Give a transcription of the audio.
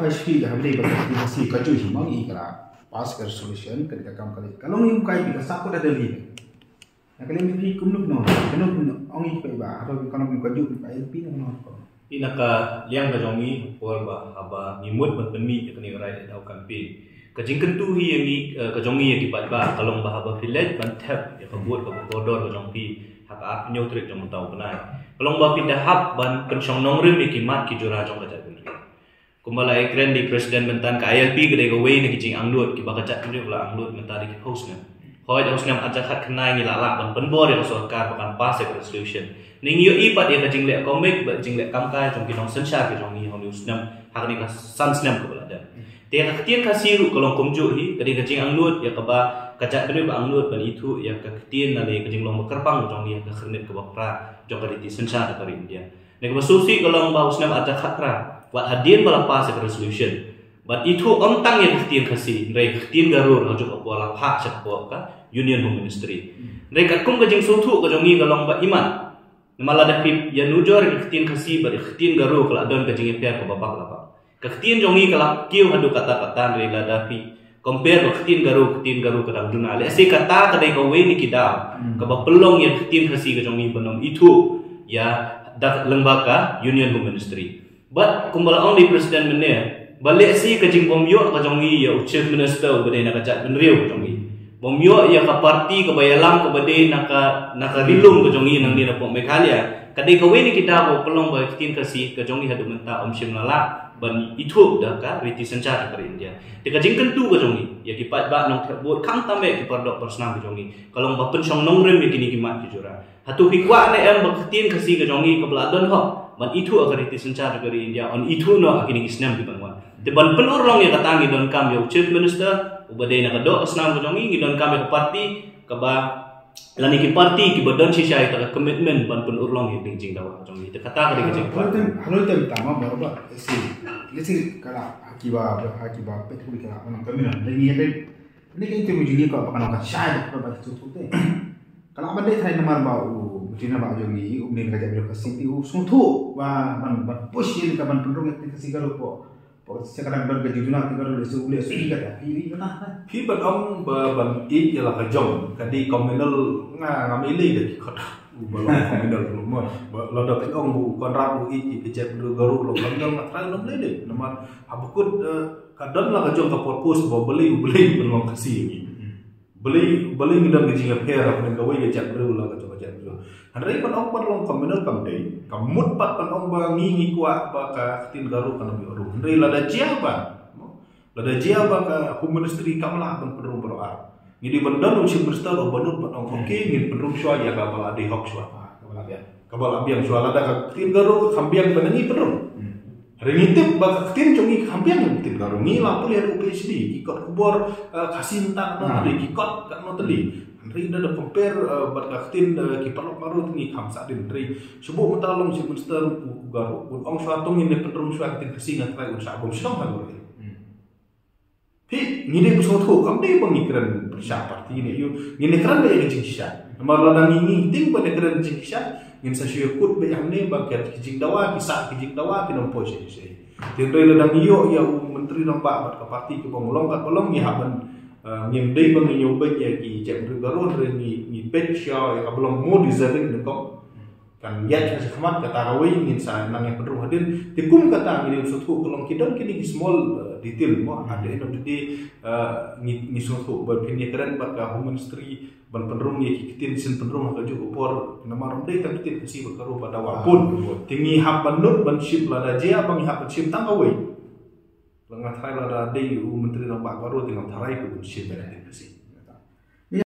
kashfi ga hamle ba si ka ju hi mang I kala pass kar solution kan ka kam kali kalau yung kai bi ka sa ko da dali na kali mi pi kum no ong I pa ba atau kalau ka ju pa pi no ko inaka liang ka jongi por ba haba ni mut ban pemi ka ni rai dau campaign ka jingkan tu hi yang ka jongi ya ki pat ba kalong ba haba village ban tap ya ka buat ka bodor ka jongpi hak ap nyau trik jong tau penai kalong ba pindah hab ban pensyong nongrim ki mat ki jura jong ka jat kumbala ekren di presiden mentan ka ILP gede go way ni kijing anglut ki baka chat ni pula anglut mentari ki host na hoi da hostnam aja khat khnai ni la ban penbor ya sarkar bakan pass resolution ning yo I pat ya ka jingle komik ba jingle kamkai jong ki nong sensha ki jong ni hom hostnam hak ni ka sansnam ko bala da te ka tien ka siru kolong komju hi gede ka jing anglut ya ka ba ka chat ni ba anglut ban itu ya ka tien na le ka jing long kerpang jong ni ka khnet ka bakra jong ka di sensha da ka India ne ka susi kolong ba hostnam aja khatra wat hadian bala pass resolution but itu ontang yang khtian khasi rei khtian garur hajuk apwala hak sakpo ka union home ministry rei ka kum ka jing suthu ka jongi galong ba iman namala da pip ya nujor khtian khasi ba khtian garur kala don ka jing pia ka babak la ba ka khtian jongi kala kiu hadu kata rei la da pi compare ba khtian garur ka dang duna le se kata ka dei ka we ni kida ka ba pelong yang khtian khasi ka jongi banom itu ya da lembaga union home ministry but kumbala on di presiden mene balik si ke jing bomyo ka jongi ya chief minister bade na ka jat benriu jongi bomyo ya ka parti ka bayalam ka bade na ka rilum ka jongi nang ni na po Meghalaya kadai ka we ni kita bo pelong ba kitin ka si ka jongi hadu menta shim lala ban itu da ka riti sencha ka India te ka jing kentu ka jongi ya ki pat ba nong thebot khang tame ki pardok persnam ka jongi kalong ba pensong nong rem ki ni ki mat ki jura hatu hikwa ne em ba kitin ka si ka jongi ka bladon ho ban itu agar riti sencha ka India on itu no akini ki snam ki banwan te ban pelur long ya katangi don kam yo chief minister ubade na kado asnam ko jongi ngidon kam ka parti ka ba lani ki parti ki badon sisai ta commitment ban pelur long ya jing dawa jongi te kata ka de jing parti halo tem tama barba si kala akiba petu ni kala onang kamina lagi ya ni kan tu mujini ka pakan ka shai ko ba tu te kala ba de thai namar ba u mujina ba jongi umne ka jabe ka sinti u suthu ba ban push ni ka ban pendrong ka sigaro po sekarang ban gaji juna tinggal oleh sebulan kata ini mana khi ban ông ban ít là cái dòng cái đi communal ngamili được kota balong communal rumah lo dapat ông bu kontrak bu ít cái cek garu lo communal matrai lo beli deh nama habukut kadang lah ke jong ke purpose bawa beli belum kasih ini beli ngidam gaji ngapher apa yang kau ye cek garu lah ke jong cek garu hari pan ông pan long communal kamdei kamut pat pan ông ba ngi kuat ba ka tin garu kan bi oru hari lada jiaba ka home ministry kamla ban pedrum beroar ngidi bandan usi minister banut pan ông oke ngin pedrum shwa ya ka bala de hok shwa kabal abiang shwa lada ka tin garu kambiang banangi pedrum hari ngitip ba ka tin jongi kambiang tin garu ngi la pul ya PhD kikot kubor kasin tak no de kikot kan no teli Ri dah compare berkatin kiper lok baru ni khamsa din ri subuh metalong si minister garu ong suatung ini pendrum suat tin kesingan trai usah bom sidong halu pi ngide busotu kam de bang ikran persya parti ni yu ngine kran de jing sya namar ladang ini ting pada kran jing sya ngin sa syukut be amne bakat kijing dawa kisa kijing dawa kinom poje sei tin ri ladang iyo ya menteri nampak kat parti ke bangolong kat bolong ni haban ngim dei bang nyoba ya ki cek garon ni pet sya ya belum mau deserving de kok kan ya sa khamat kata rawi ngin sa nang yang pedru hadin tikum kata ngin sutu kolong kidon kini small detail mo ada end of the day ni sutu ber pini keren bat ka home ministry ban pedrum ya ki kitin sin pedrum ka ju upor nama rom dei tak kitin kasi berkaru pada wapun tingi hab banut ban ship lada jia bang hab ship tang away Lengat Thai lada dei menteri nampak baru dengan tarai pun ship pada kasi